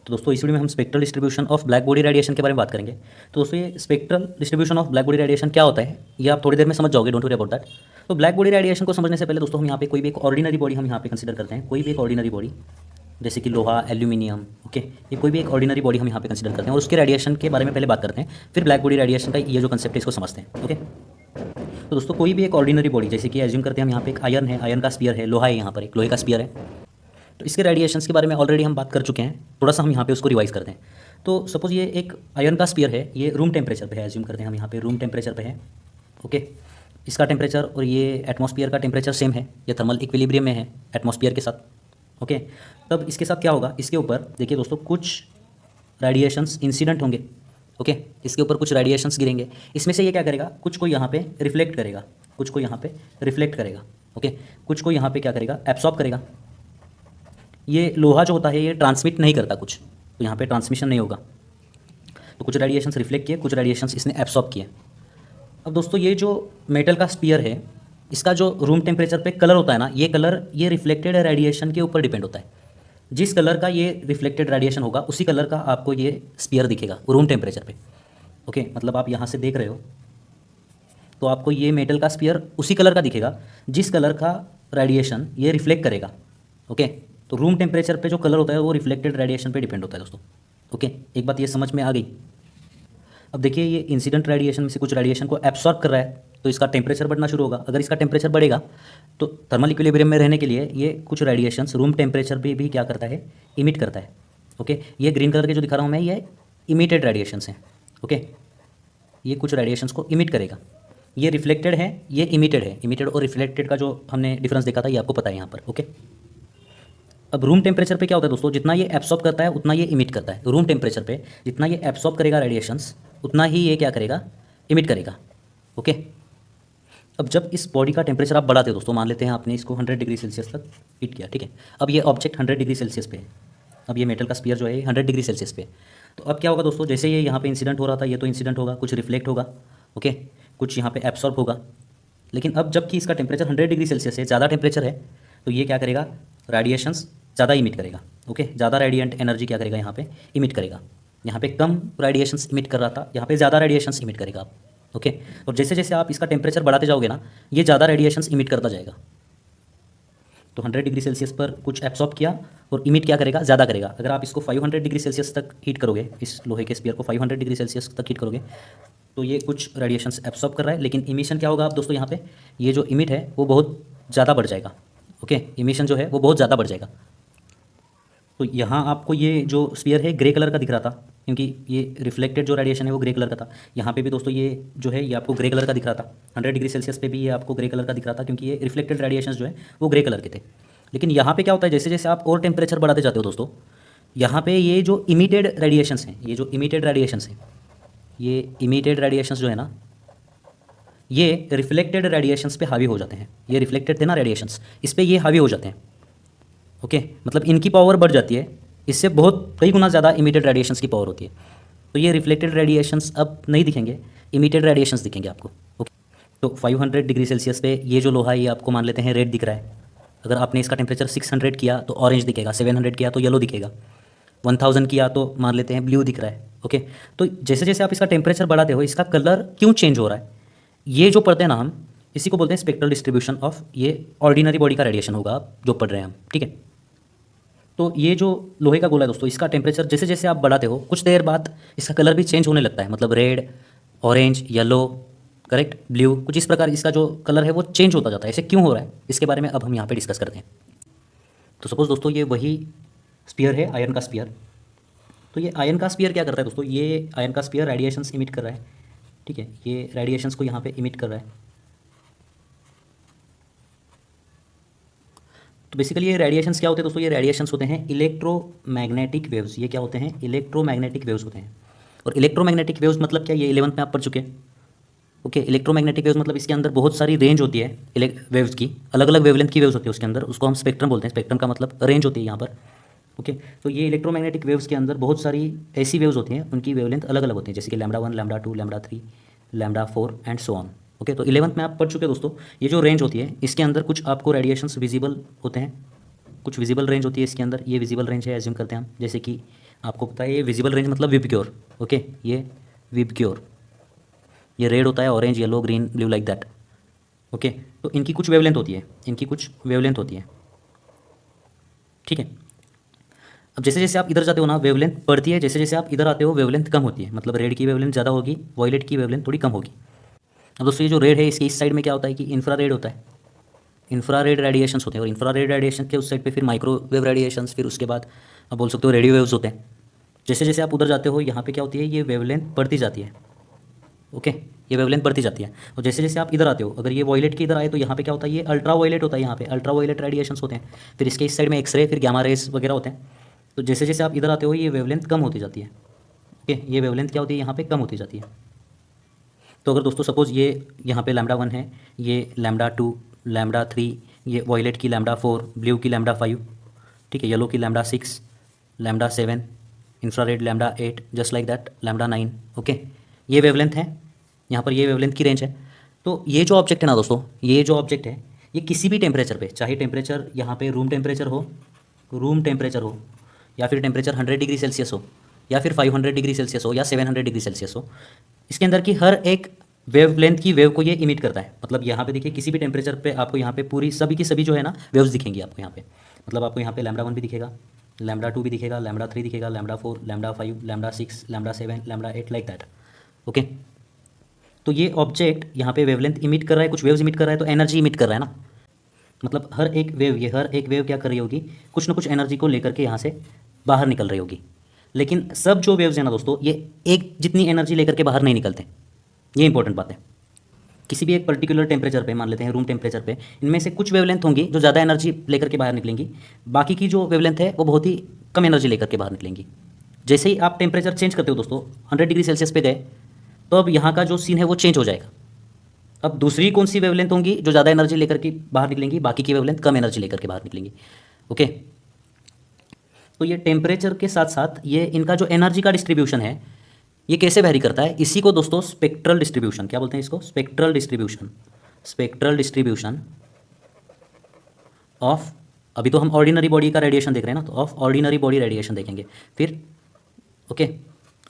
तो दोस्तों इस वीडियो में हम spectral distribution of black body radiation के बारे में बात करेंगे। तो दोस्तों ये spectral distribution of black body radiation क्या होता है ये आप थोड़ी देर में समझ जाओगे, डोंट वरी अबाउट दैट। तो ब्लैक बॉडी रेडिएशन को समझने से पहले दोस्तों हम यहाँ पे कोई भी एक ऑर्डिनरी बॉडी हम यहाँ पे कंसिडर करते हैं, कोई भी एक ऑर्डिनरी बॉडी जैसे कि लोहा, एल्यूमिनियम, ओके, ये कोई भी एक ऑर्डिनरी बॉडी हम यहाँ पे कंसिडर करते हैं और उसके रेडिएशन के बारे में पहले बात करते हैं, फिर ब्लैक बॉडी रेडिएशन का ये जो कंसेप्ट है इसको समझते हैं। ओके, तो दोस्तों कोई भी एक ऑर्डिनरी बॉडी जैसे कि एज्यूम करते हैं हम यहाँ पे एक आयरन है, आयरन का स्पीयर है, लोहा है, यहाँ पर एक लोहे का स्पीयर है। तो इसके रेडिएशंस के बारे में ऑलरेडी हम बात कर चुके हैं, थोड़ा सा हम यहाँ पे उसको रिवाइज करते हैं। तो सपोज ये एक आयरन का स्पीयर है, ये रूम टेम्परेचर पे है, एज्यूम करते हैं हम यहाँ पे रूम टेम्परेचर पे है। ओके, इसका टेम्परेचर और ये एटमॉस्फेयर का टेम्परेचर सेम है, ये थर्मल इक्विलिब्रियम में है एटमॉस्फेयर के साथ। ओके, तब इसके साथ क्या होगा, इसके ऊपर देखिए दोस्तों कुछ रेडिएशंस इंसिडेंट होंगे। ओके, इसके ऊपर कुछ रेडिएशंस गिरेंगे, इसमें से ये क्या करेगा, कुछ को यहाँ पे रिफ्लेक्ट करेगा, कुछ को यहाँ पे रिफ्लेक्ट करेगा। ओके, कुछ को यहाँ पे क्या करेगा, एब्सॉर्ब करेगा। ये लोहा जो होता है ये ट्रांसमिट नहीं करता कुछ, तो यहाँ पे ट्रांसमिशन नहीं होगा। तो कुछ रेडिएशंस रिफ्लेक्ट किए, कुछ रेडिएशंस इसने एब्सॉर्ब किए। अब दोस्तों ये जो मेटल का स्पीयर है इसका जो रूम टेम्परेचर पे कलर होता है ना, ये कलर ये रिफ्लेक्टेड रेडिएशन के ऊपर डिपेंड होता है। जिस कलर का ये रिफ्लेक्टेड रेडिएशन होगा उसी कलर का आपको ये स्पीयर दिखेगा रूम टेम्परेचर पे। ओके, मतलब आप यहाँ से देख रहे हो तो आपको ये मेटल का स्पीयर उसी कलर का दिखेगा जिस कलर का रेडिएशन ये रिफ्लेक्ट करेगा। ओके, तो रूम टेम्परेचर पे जो कलर होता है वो रिफ्लेक्टेड रेडिएशन पे डिपेंड होता है दोस्तों। ओके, एक बात ये समझ में आ गई। अब देखिए ये इंसिडेंट रेडिएशन में से कुछ रेडिएशन को एब्सॉर्ब कर रहा है तो इसका टेम्परेचर बढ़ना शुरू होगा। अगर इसका टेम्परेचर बढ़ेगा तो थर्मल इक्विलिब्रियम में रहने के लिए ये कुछ रेडिएशंस रूम टेम्परेचर पे भी क्या करता है, इमिट करता है। ओके, ये ग्रीन कलर के जो दिखा रहा हूँ मैं ये इमिटेड रेडिएशंस हैं। ओके, ये कुछ रेडिएशंस को इमिट करेगा, ये रिफ्लेक्टेड है, ये इमिटेड है। इमिटेड और रिफ्लेक्टेड का जो हमने डिफरेंस देखा था ये आपको पता है यहाँ पर। ओके, अब रूम टेम्परेचर पे क्या होता है दोस्तों, जितना ये एब्सॉर्ब करता है उतना ये इमिट करता है। रूम टेम्परेचर पे जितना ये एब्सॉर्ब करेगा रेडिएशंस उतना ही ये क्या करेगा, इमिट करेगा। ओके, अब जब इस बॉडी का टेम्परेचर आप बढ़ाते हो दोस्तों, मान लेते हैं आपने इसको 100 डिग्री सेल्सियस तक हीट किया, ठीक है। अब ये ऑब्जेक्ट 100 डिग्री सेल्सियस पे है, अब ये मेटल का स्पीयर जो है 100 डिग्री सेल्सियस पे है। तो अब क्या होगा दोस्तों, जैसे ये यहाँ पे इंसिडेंट हो रहा था ये तो इंसिडेंट होगा, कुछ रिफ्लेक्ट होगा, ओके, कुछ यहाँ पे एब्सॉर्ब होगा। लेकिन अब जबकि इसका टेम्परेचर 100 डिग्री सेल्सियस है, ज़्यादा टेम्परेचर है, तो ये क्या करेगा, रेडिएशंस ज़्यादा इमिट करेगा। ओके, ज़्यादा रेडिएंट एनर्जी क्या करेगा, यहाँ पे इमिट करेगा। यहाँ पे कम रेडिएशंस इमिट कर रहा था, यहाँ पे ज़्यादा रेडिएशंस इमिट करेगा आप। ओके, और जैसे जैसे आप इसका टेम्परेचर बढ़ाते जाओगे ना ये ज़्यादा रेडिएशंस इमिट करता जाएगा। तो 100 डिग्री सेल्सियस पर कुछ एब्सॉर्ब किया और इमिट क्या करेगा, ज़्यादा करेगा। अगर आप इसको 500 डिग्री सेल्सियस तक हीट करोगे, इस लोहे के स्पीयर को 500 डिग्री सेल्सियस तक हीट करोगे तो ये कुछ रेडिएशंस एब्सॉर्ब कर रहा है, लेकिन इमिशन क्या होगा आप दोस्तों, यहाँ पे ये जो इमिट है वो बहुत ज़्यादा बढ़ जाएगा। ओके, इमिशन जो है वो बहुत ज़्यादा बढ़ जाएगा। तो यहाँ आपको ये जो स्पीयर है ग्रे कलर का दिख रहा था क्योंकि ये रिफ्लेक्टेड जो रेडिएशन है वो ग्रे कलर का था। यहाँ पे भी दोस्तों ये जो है ये आपको ग्रे कलर का दिख रहा था, 100 डिग्री सेल्सियस पे भी ये आपको ग्रे कलर का दिख रहा था क्योंकि ये रिफ्लेक्टेड रेडिएशन जो है वो ग्रे कलर के थे। लेकिन यहाँ पे क्या होता है, जैसे जैसे आप और टेम्परेचर बढ़ाते जाते हो दोस्तों, यहाँ पे ये जो इमिटेड रेडिएशंस हैं, ये जो इमिटेड रेडिएशंस हैं, ये इमिटेड रेडिएशंस जो है ना ये रिफ्लेक्टेड रेडिएशंस पे हावी हो जाते हैं। ये रिफ्लेक्टेड थे ना रेडिएशंस, इस पर ये हावी हो जाते हैं। ओके, मतलब इनकी पावर बढ़ जाती है, इससे बहुत कई गुना ज़्यादा इमिटेड रेडिएशंस की पावर होती है। तो ये रिफ्लेक्टेड रेडिएशंस अब नहीं दिखेंगे, इमिटेड रेडिएशंस दिखेंगे आपको। ओके, तो 500 डिग्री सेल्सियस पे ये जो लोहा है ये आपको मान लेते हैं रेड दिख रहा है। अगर आपने इसका टेम्परेचर 600 किया तो ऑरेंज दिखेगा, 700 किया तो येलो दिखेगा, 1000 किया तो मान लेते हैं ब्लू दिख रहा है। ओके, तो जैसे जैसे आप इसका टेम्परेचर बढ़ाते हो इसका कलर क्यों चेंज हो रहा है, ये जो पढ़ते हैं ना हम इसी को बोलते हैं स्पेक्ट्रल डिस्ट्रीब्यूशन ऑफ, ये ऑर्डिनरी बॉडी का रेडिएशन होगा आप जो पढ़ रहे हैं हम, ठीक है। तो ये जो लोहे का गोला है दोस्तों इसका टेम्परेचर जैसे जैसे आप बढ़ाते हो कुछ देर बाद इसका कलर भी चेंज होने लगता है, मतलब red, orange, yellow, correct, blue, कुछ इस प्रकार इसका जो कलर है वो चेंज होता जाता है। ऐसे क्यों हो रहा है इसके बारे में अब हम यहाँ पे डिस्कस करते हैं। तो सपोज दोस्तों ये वही स्पीयर है, आयरन का स्पीयर। तो ये आयरन का स्पीयर क्या करता है दोस्तों, ये आयरन का स्पीयर रेडिएशंस इमिट कर रहा है, ठीक है, ये रेडिएशंस को यहाँ पे इमिट कर रहा है। तो बेसिकली ये रेडिएशंस क्या होते हैं दोस्तों, ये रेडिएशंस होते हैं इलेक्ट्रोमैग्नेटिक वेव्स। ये क्या होते हैं, इलेक्ट्रोमैग्नेटिक वेव्स होते हैं। और इलेक्ट्रोमैग्नेटिक वेव्स मतलब क्या, ये 11th में आप पढ़ चुके हैं। ओके, इलेक्ट्रोमैग्नेटिक वेव्स मतलब इसके अंदर बहुत सारी रेंज होती है वेव्स की, अलग अलग वेवलेंथ की वेव्स होती है उसके अंदर, उसको हम स्पेक्ट्रम बोलते हैं। स्पेक्ट्रम का मतलब रेंज होती है यहाँ पर। ओके, तो ये इलेक्ट्रोमैग्नेटिक वेव्स के अंदर बहुत सारी ऐसी वेव्स होती हैं उनकी वेवलेंथ अलग अलग होती है, जैसे कि λ1, λ2, λ3, λ4 एंड सो ऑन। ओके, तो 11th में आप पढ़ चुके हैं दोस्तों। ये जो रेंज होती है इसके अंदर कुछ आपको रेडिएशंस विजिबल होते हैं, कुछ विजिबल रेंज होती है इसके अंदर। ये विजिबल रेंज है एज्यूम करते हैं हम, जैसे कि आपको पता है ये विजिबल रेंज मतलब विबग्योर, ओके, ये विबग्योर, ये रेड होता है, orange, yellow, green, blue, like that, okay. तो इनकी कुछ वेवलेंथ होती है, इनकी कुछ वेवलेंथ होती है, ठीक है। अब जैसे जैसे आप इधर जाते हो ना वेवलेंथ बढ़ती है, जैसे जैसे आप इधर आते हो वेवलेंथ कम होती है, मतलब रेड की वेवलेंथ ज़्यादा होगी, वॉयलेट की वेवलेंथ थोड़ी कम होगी। अब दोस्तों ये जो रेड है इसके इस साइड में क्या होता है कि इंफ्रारेड होता है, इंफ्रारेड रेडिएशंस होते हैं, और इंफ्रारेड रेडिएशन के उस साइड पे फिर माइक्रोवेव रेडिएशंस, फिर उसके बाद आप बोल सकते हो रेडियो वेव्स होते हैं। जैसे जैसे आप उधर जाते हो यहाँ पे क्या होती है, ये वेवलेंथ बढ़ती जाती है, ओके, ये वेवलेंथ बढ़ती जाती है। और जैसे जैसे आप इधर आते हो, अगर ये वॉयलेट के इधर आए तो यहाँ पे क्या होता है, ये अल्ट्रा वॉयलेट होता है, यहाँ पे अल्ट्रा वॉयलेट रेडिएशंस होते हैं, फिर इसके इस साइड में एक्सरे, फिर गामा रेज वगैरह होते हैं। तो जैसे जैसे आप इधर आते हो ये वेवलेंथ कम होती जाती है, ओके, ये वेवलेंथ क्या होती है यहाँ पे कम होती जाती है। तो अगर दोस्तों सपोज ये यहाँ पे λ1 है, ये λ2, λ3, ये वॉयलेट की λ4, ब्लू की λ5, ठीक है, येलो की λ6, λ7, infrared λ8, just like that λ9, okay. ये वेवलेंथ है, यहाँ पर ये वेवलेंथ की रेंज है। तो ये जो ऑब्जेक्ट है ना दोस्तों, ये जो ऑब्जेक्ट है ये किसी भी टेम्परेचर पे, चाहे टेम्परेचर यहाँ पे रूम टेम्परेचर हो, या फिर टेम्परेचर 100 डिग्री सेल्सियस हो, या फिर 500 डिग्री सेल्सियस हो, या 700 डिग्री सेल्सियस हो, इसके अंदर की हर एक वेवलेंथ की वेव को ये इमिट करता है। मतलब यहाँ पे देखिए किसी भी टेम्परेचर पे आपको यहाँ पे पूरी सभी की सभी जो है ना वेव्स दिखेंगी आपको यहाँ पे। मतलब आपको यहाँ पे λ1 भी दिखेगा, λ2 भी दिखेगा, λ3 दिखेगा, λ4, λ5, λ6, λ7, λ8, लाइक दैट, ओके। तो ये ऑब्जेक्ट यहाँ पे वेवलेंथ इमिट कर रहा है, कुछ वेव्स इमिट कर रहा है, तो एनर्जी इमिट कर रहा है ना। मतलब हर एक वेव क्या कर रही होगी, कुछ ना कुछ एनर्जी को लेकर के यहाँ से बाहर निकल रही होगी। लेकिन सब जो वेव्स हैं ना दोस्तों, ये एक जितनी एनर्जी लेकर के बाहर नहीं निकलते, ये इंपॉर्टेंट बात है। किसी भी एक पर्टिकुलर टेम्परेचर पे, मान लेते हैं रूम टेम्परेचर पे, इनमें से कुछ वेवलेंथ होंगी जो ज़्यादा एनर्जी लेकर के बाहर निकलेंगी, बाकी की जो वेवलेंथ है वो बहुत ही कम एनर्जी लेकर के बाहर निकलेंगी। जैसे ही आप टेम्परेचर चेंज करते हो दोस्तों, 100 डिग्री सेल्सियस पे गए, तो अब यहाँ का जो सीन है वो चेंज हो जाएगा। अब दूसरी कौन सी वेवलेंथ होंगी जो ज़्यादा एनर्जी लेकर के बाहर निकलेंगी, बाकी की वेवलेंथ कम एनर्जी लेकर के बाहर निकलेंगी, ओके। तो ये टेम्परेचर के साथ साथ ये इनका जो एनर्जी का डिस्ट्रीब्यूशन है ये कैसे वैरी करता है, इसी को दोस्तों स्पेक्ट्रल डिस्ट्रीब्यूशन, क्या बोलते हैं इसको, spectral distribution, spectral distribution of, अभी तो हम ऑर्डिनरी बॉडी का रेडिएशन देख रहे हैं ना, तो ऑफ ऑर्डिनरी बॉडी रेडिएशन देखेंगे फिर, ओके,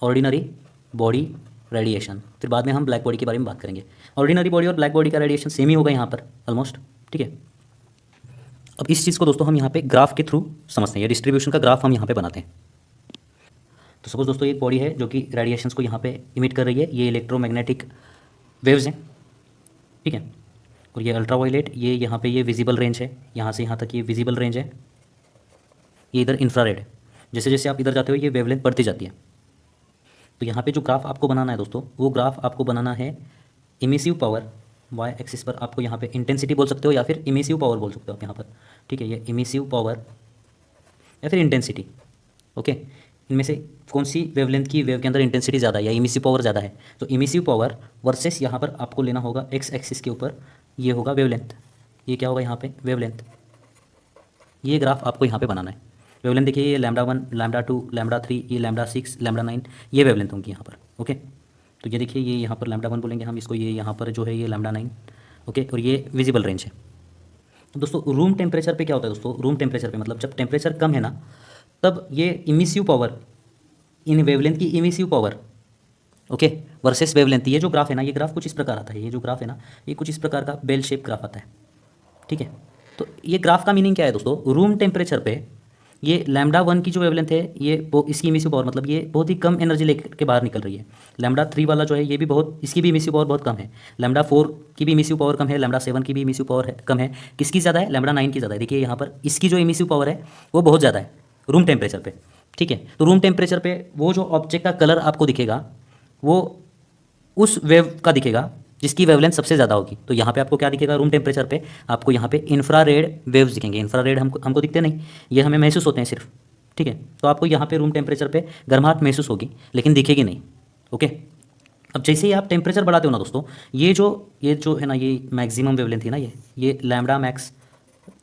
ऑर्डिनरी बॉडी रेडिएशन, फिर बाद में हम ब्लैक बॉडी के बारे में बात करेंगे। ऑर्डिनरी बॉडी और ब्लैक बॉडी का रेडिएशन सेम ही होगा यहाँ पर ऑलमोस्ट, ठीक है। अब इस चीज़ को दोस्तों हम यहाँ पे ग्राफ के थ्रू समझते हैं, ये डिस्ट्रीब्यूशन का ग्राफ हम यहाँ पे बनाते हैं। तो सपोज दोस्तों एक बॉडी है जो कि रेडिएशंस को यहाँ पे इमिट कर रही है, ये इलेक्ट्रोमैग्नेटिक वेव्स हैं, ठीक है। और ये अल्ट्रा वायलेट, ये यहाँ पे ये विजिबल रेंज है, यहाँ से यहाँ तक ये विजिबल रेंज है, ये इधर इंफ्रारेड है। जैसे जैसे आप इधर जाते हो ये वेवलेंथ बढ़ती जाती है। तो यहाँ पे जो ग्राफ आपको बनाना है दोस्तों, वो ग्राफ आपको बनाना है इमिसिव पावर, वाई एक्सिस पर आपको यहाँ पे इंटेंसिटी बोल सकते हो या फिर इमिसिव पावर बोल सकते हो आप यहाँ पर, ठीक है। ये इमिसिव पावर या फिर इंटेंसिटी, ओके, इनमें से कौन सी वेवलेंथ की वेव के अंदर इंटेंसिटी ज़्यादा है या इमिसिव पावर ज़्यादा है। तो इमिसिव पावर वर्सेस यहाँ पर आपको लेना होगा एक्स एक्सिस के ऊपर, ये होगा वेवलेंथ, ये क्या होगा यहाँ पे वेवलेंथ। ये ग्राफ आपको यहाँ पे बनाना है। वेवलेंथ देखिए ये λ1, λ2, λ3, ये λ6, λ9, ये वेवलेंथ होंगी यहाँ पर, ओके। तो ये देखिए ये यहाँ पर λ1 बोलेंगे हम इसको, ये यहाँ पर जो है ये λ9, ओके, और ये विजिबल रेंज है। तो दोस्तों रूम टेम्परेचर पे क्या होता है दोस्तों, रूम टेम्परेचर पे मतलब जब टेम्परेचर कम है ना, तब ये इमिसिव पावर, इन वेवलेंथ की emissive power, okay, versus wavelength, ये जो ग्राफ है ना, ये ग्राफ कुछ इस प्रकार आता है, ये जो ग्राफ है ना ये कुछ इस प्रकार का बेल शेप ग्राफ आता है, ठीक है। तो ये ग्राफ का मीनिंग क्या है दोस्तों, रूम टेम्परेचर पे ये λ1 की जो वेवलेंथ है ये इसकी इमिसिव पावर मतलब ये बहुत ही कम एनर्जी लेकर के बाहर निकल रही है। λ3 वाला जो है ये भी बहुत, इसकी भी इमिसिव पावर बहुत कम है। λ4 की भी इमिसिव पावर कम है, λ7 की भी इमिसिव पावर कम है। किसकी ज़्यादा है, λ9 की ज़्यादा है। देखिए यहाँ पर इसकी जो इमिसिव पावर है वो बहुत ज़्यादा है रूम टेम्परेचर पे, ठीक है। तो रूम टेम्परेचर पे वो जो ऑब्जेक्ट का कलर आपको दिखेगा वो उस वेव का दिखेगा जिसकी वेवलेंथ सबसे ज़्यादा होगी। तो यहाँ पे आपको क्या दिखेगा रूम टेम्परेचर पे, आपको यहाँ पे इंफ्रारेड वेव्स दिखेंगे। इंफ्रारेड हमको दिखते नहीं, ये हमें महसूस होते हैं सिर्फ, ठीक है। तो आपको यहाँ पे रूम टेम्परेचर पे गर्माहट महसूस होगी लेकिन दिखेगी नहीं, ओके। अब जैसे ही आप टेम्परेचर बढ़ाते हो ना दोस्तों, ये जो है ना ये मैक्सिमम वेवलेंथ थी ना, ये लैम्डा मैक्स,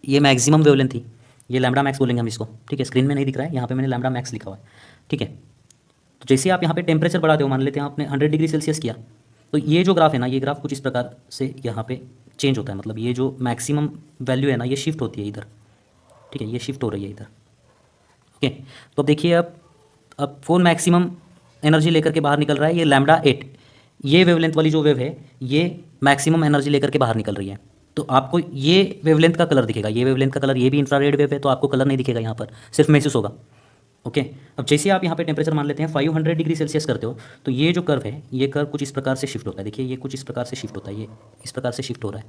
ये मैक्सिमम वेवलेंथ थी, ये लैम्डा मैक्स बोलेंगे हम इसको, ठीक है। स्क्रीन में नहीं दिख रहा है, यहाँ पे मैंने लैम्डा मैक्स लिखा हुआ है, ठीक है। तो जैसे आप यहाँ पे टेम्परेचर बढ़ाते हो, मान लेते हैं आपने 100 डिग्री सेल्सियस किया, तो ये जो ग्राफ है ना, ये ग्राफ कुछ इस प्रकार से यहाँ पे चेंज होता है। मतलब ये जो मैक्सिमम वैल्यू है ना ये शिफ्ट होती है इधर, ठीक है, ये शिफ्ट हो रही है इधर, ओके। तो अब देखिए अब कौन मैक्सिमम एनर्जी लेकर के बाहर निकल रहा है, ये लैम्डा 8, ये वेवलेंथ वाली जो वेव है ये मैक्सिमम एनर्जी लेकर के बाहर निकल रही है। तो आपको ये वेवलेंथ का कलर दिखेगा, ये वेवलेंथ का कलर, ये भी इंफ्रारेड वेव है तो आपको कलर नहीं दिखेगा यहाँ पर, सिर्फ महसूस होगा। ओके, अब जैसे आप यहाँ पे टेम्परेचर मान लेते हैं 500 डिग्री सेल्सियस करते हो, तो ये जो कर्व है ये कर्व कुछ इस प्रकार से शिफ्ट होता है। देखिए ये कुछ इस प्रकार से शिफ्ट होता है, ये इस प्रकार से शिफ्ट हो रहा है।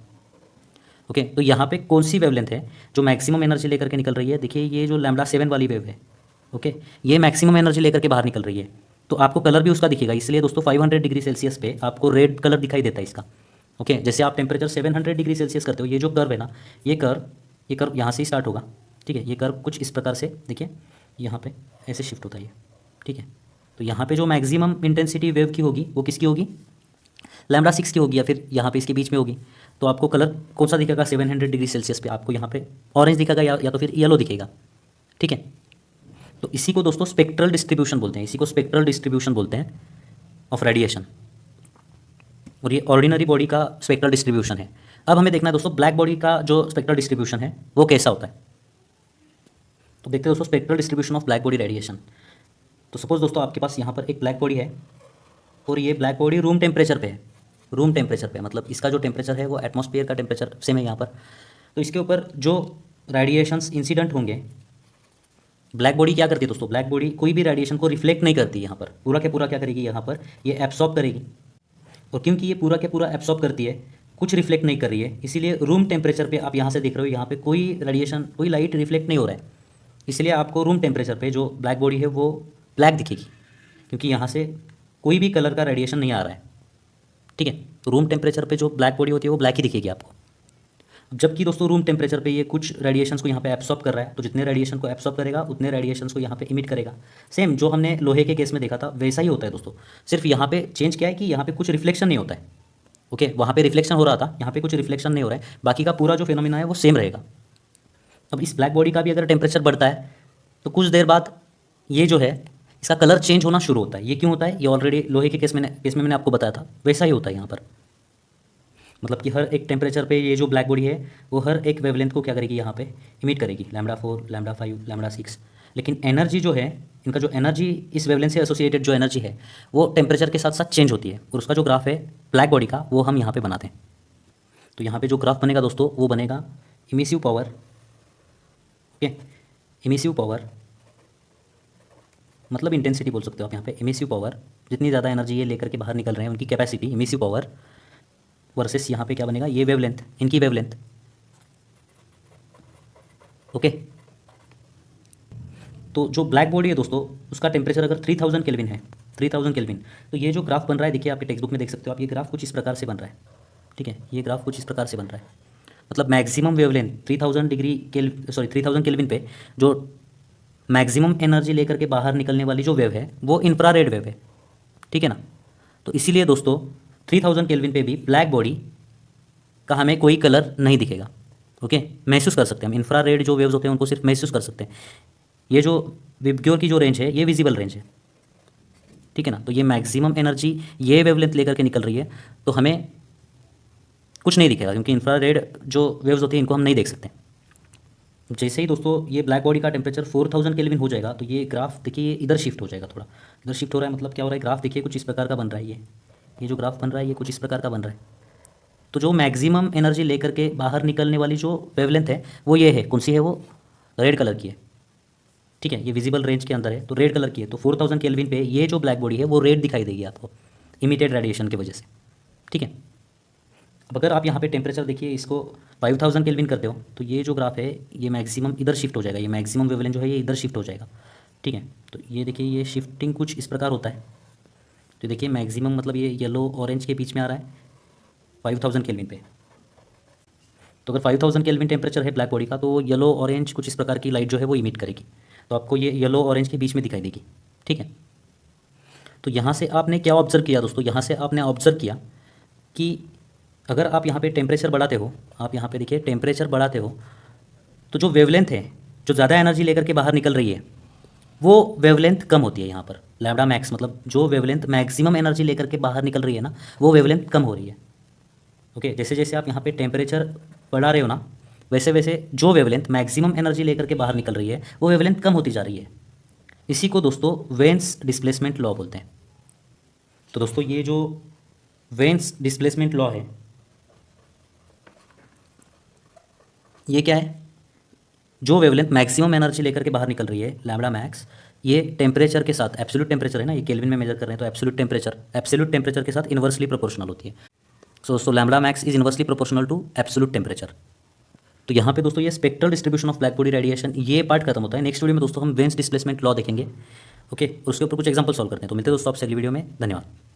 ओके, तो यहाँ पे कौन सी वेवलेंथ है जो मैक्सिमम एनर्जी लेकर के निकल रही है? देखिए ये जो लैम्डा 7 वाली वेव है, ओके, ये मैक्सिमम एनर्जी लेकर के बाहर निकल रही है, तो आपको कलर भी उसका दिखेगा। इसलिए दोस्तों 500 डिग्री सेल्सियस पे आपको रेड कलर दिखाई देता है इसका। ओके, जैसे आप टेम्परेचर 700 डिग्री सेल्सियस करते हो, ये जो कर्व है ना, ये कर्व यहाँ से ही स्टार्ट होगा। ठीक है, ये कर्व कुछ इस प्रकार से देखिए यहाँ पे ऐसे शिफ्ट होता है ये। ठीक है, तो यहाँ पे जो मैक्सिमम इंटेंसिटी वेव की होगी वो किसकी होगी? लैम्डा 6 की होगी, या फिर यहाँ पे इसके बीच में होगी। तो आपको कलर कौन सा दिखेगा? 700 डिग्री सेल्सियस पे आपको यहाँ पे ऑरेंज दिखेगा या तो फिर येलो दिखेगा। ठीक है, तो इसी को दोस्तों स्पेक्ट्रल डिस्ट्रीब्यूशन बोलते हैं, इसी को स्पेक्ट्रल डिस्ट्रीब्यूशन बोलते हैं ऑफ रेडिएशन। और ये ऑर्डिनरी बॉडी का स्पेक्ट्रल डिस्ट्रीब्यूशन है। अब हमें देखना है दोस्तों ब्लैक बॉडी का जो स्पेक्ट्रल डिस्ट्रीब्यूशन है वो कैसा होता है। तो देखते हैं दोस्तों spectral distribution of black body radiation. तो सपोज दोस्तों आपके पास यहाँ पर एक ब्लैक बॉडी है और ये ब्लैक बॉडी रूम टेम्परेचर पे है। रूम टेम्परेचर पे मतलब इसका जो टेम्परेचर है वो एटमॉस्फेयर का टेम्परेचर सेम है यहाँ पर। तो इसके ऊपर जो रेडिएशंस इंसिडेंट होंगे, ब्लैक बॉडी क्या करती है दोस्तों? ब्लैक बॉडी कोई भी रेडिएशन को रिफ्लेक्ट नहीं करती, यहाँ पर पूरा के पूरा क्या करेगी, यहाँ पर ये एब्सॉर्ब करेगी। और क्योंकि ये पूरा के पूरा एब्सॉर्ब करती है, कुछ रिफ्लेक्ट नहीं कर रही है, इसीलिए रूम टेम्परेचर पे आप यहाँ से देख रहे हो, यहाँ पे कोई रेडिएशन, कोई लाइट रिफ्लेक्ट नहीं हो रहा है। इसलिए आपको रूम टेम्परेचर पे जो ब्लैक बॉडी है वो ब्लैक दिखेगी, क्योंकि यहाँ से कोई भी कलर का रेडिएशन नहीं आ रहा है। ठीक है, तो रूम टेम्परेचर पे जो ब्लैक बॉडी होती है वो ब्लैक ही दिखेगी आपको। जबकि दोस्तों रूम टेम्परेचर पे ये कुछ रेडिएशंस को यहाँ पे एब्सॉर्ब कर रहा है, तो जितने रेडिएशन को एब्सॉर्ब करेगा उतने रेडिएशंस को यहाँ पे इमिट करेगा। सेम जो हमने लोहे के केस में देखा था वैसा ही होता है दोस्तों, सिर्फ यहाँ पे चेंज क्या है कि यहाँ पे कुछ रिफ्लेक्शन नहीं होता है। ओके, वहाँ पे रिफ्लेक्शन हो रहा था, यहाँ पे कुछ रिफ्लेक्शन नहीं हो रहा है, बाकी का पूरा जो फिनोमिना है वो सेम रहेगा। अब इस ब्लैक बॉडी का भी अगर टेम्परेचर बढ़ता है तो कुछ देर बाद ये जो है इसका कलर चेंज होना शुरू होता है। ये क्यों होता है? ये ऑलरेडी लोहे के केस में मैंने आपको बताया था, वैसा ही होता है यहाँ पर। मतलब कि हर एक टेम्परेचर पे ये जो ब्लैक बॉडी है वो हर एक वेवलेंथ को क्या करेगी, यहाँ पे इमिट करेगी, लैम्डा 4, लैम्डा 5, लैम्डा 6। लेकिन एनर्जी जो है, इनका जो एनर्जी, इस वेवलेंथ से एसोसिएटेड जो एनर्जी है वो टेम्परेचर के साथ साथ चेंज होती है। और उसका जो ग्राफ है ब्लैक बॉडी का वो हम यहाँ पे बनाते हैं। तो यहाँ पे जो ग्राफ बनेगा दोस्तों वो बनेगा emissive power. Okay, emissive power मतलब इंटेंसिटी बोल सकते हो आप यहाँ पे। इमिसिव पावर, जितनी ज़्यादा एनर्जी ये लेकर के बाहर निकल रहे हैं उनकी कैपेसिटी, इमिसिव पावर वर्सेस यहाँ पे क्या बनेगा, ये वेवलेंथ, इनकी वेवलेंथ। ओके, तो जो ब्लैक बॉडी है दोस्तों उसका टेम्परेचर अगर 3000 केल्विन है, 3000 केल्विन, तो ये जो ग्राफ बन रहा है देखिए आपके टेक्स्ट बुक में देख सकते हो आप, ये ग्राफ कुछ इस प्रकार से बन रहा है। ठीक है, ये ग्राफ कुछ इस प्रकार से बन रहा है। मतलब मैक्सिमम वेवलेंथ 3000 केल्विन पे जो मैक्सिमम एनर्जी लेकर के बाहर निकलने वाली जो वेव है वो इंफ्रारेड वेव है। ठीक है ना, तो इसीलिए दोस्तों 3000 केल्विन पे भी ब्लैक बॉडी का हमें कोई कलर नहीं दिखेगा। ओके, महसूस कर सकते हैं हम, इंफ्रारेड जो वेव्स होते हैं उनको सिर्फ महसूस कर सकते हैं। ये जो विबग्योर की जो रेंज है ये विजिबल रेंज है। ठीक है ना, तो ये मैक्सिमम एनर्जी ये वेवलेंथ लेकर के निकल रही है, तो हमें कुछ नहीं दिखेगा, क्योंकि इंफ्रारेड जो वेव्स होती हैं इनको हम नहीं देख सकते। जैसे ही दोस्तों ये ब्लैक बॉडी का टेम्परेचर 4000 केल्विन हो जाएगा तो ये ग्राफ देखिए इधर शिफ्ट हो जाएगा, थोड़ा इधर शिफ्ट हो रहा है। मतलब क्या हो रहा है, ग्राफ देखिए कुछ इस प्रकार का बन रहा है। ये जो ग्राफ बन रहा है ये कुछ इस प्रकार का बन रहा है। तो जो मैक्सिमम एनर्जी लेकर के बाहर निकलने वाली जो वेवलेंथ है वो ये है, कौन सी है, वो रेड कलर की है। ठीक है, ये विजिबल रेंज के अंदर है तो रेड कलर की है। तो 4000 केल्विन पे ये जो ब्लैक बॉडी है वो रेड दिखाई देगी आपको, इमिटेड रेडिएशन की वजह से। ठीक है, अब अगर आप यहाँ पे टेम्परेचर देखिए इसको 5000 केल्विन करते हो तो ये जो ग्राफ है ये मैक्सिमम इधर शिफ्ट हो जाएगा, ये मैक्सिमम वेवलेंथ जो है ये इधर शिफ्ट हो जाएगा। ठीक है, तो ये देखिए ये शिफ्टिंग कुछ इस प्रकार होता है। तो देखिए मैक्सिमम मतलब ये येलो ऑरेंज के बीच में आ रहा है 5000 केल्विन पे। तो अगर 5000 केल्विन टेम्परेचर है ब्लैक बॉडी का तो येलो ऑरेंज कुछ इस प्रकार की लाइट जो है वो इमिट करेगी, तो आपको ये येलो ऑरेंज के बीच में दिखाई देगी। ठीक है, तो यहाँ से आपने क्या ऑब्जर्व किया दोस्तों, यहाँ से आपने ऑब्जर्व किया कि अगर आप यहाँ पे टेम्परेचर बढ़ाते हो, आप यहाँ पे देखिए टेम्परेचर बढ़ाते हो तो जो वेवलेंथ है, जो ज़्यादा एनर्जी लेकर के बाहर निकल रही है वो वेवलेंथ कम होती है यहाँ पर। लैम्डा मैक्स मतलब जो वेवलेंथ मैक्सिमम एनर्जी लेकर के बाहर निकल रही है ना वो वेवलेंथ कम हो रही है। ओके, जैसे जैसे आप यहाँ पे टेम्परेचर बढ़ा रहे हो ना वैसे वैसे जो वेवलेंथ मैक्सिमम एनर्जी लेकर के बाहर निकल रही है वो वेवलेंथ कम होती जा रही है। इसी को दोस्तों वेन्स डिस्प्लेसमेंट लॉ बोलते हैं। तो दोस्तों ये जो वेन्स डिस्प्लेसमेंट लॉ है ये क्या है, जो वेवलेंथ मैक्सिमम एनर्जी लेकर के बाहर निकल रही है लैम्बडा मैक्स, ये टेम्परेचर के साथ, एब्सोल्यूट टेम्परेचर है ना, ये केल्विन में मेजर कर रहे हैं तो एब्सोल्यूट टेम्परेचर के साथ इन्वर्सली प्रोपोर्शनल होती है। So lambda max is inversely proportional to absolute temperature. तो यहाँ पे दोस्तों ये spectral distribution of black body radiation ये पार्ट खत्म होता है। नेक्स्ट वीडियो में दोस्तों हम वेन्स डिस्प्लेसमेंट लॉ देखेंगे। ओके, उसके ऊपर कुछ एग्जांपल सॉल्व करते हैं। तो मिलते हैं दोस्तों आपसे अगली वीडियो में। धन्यवाद।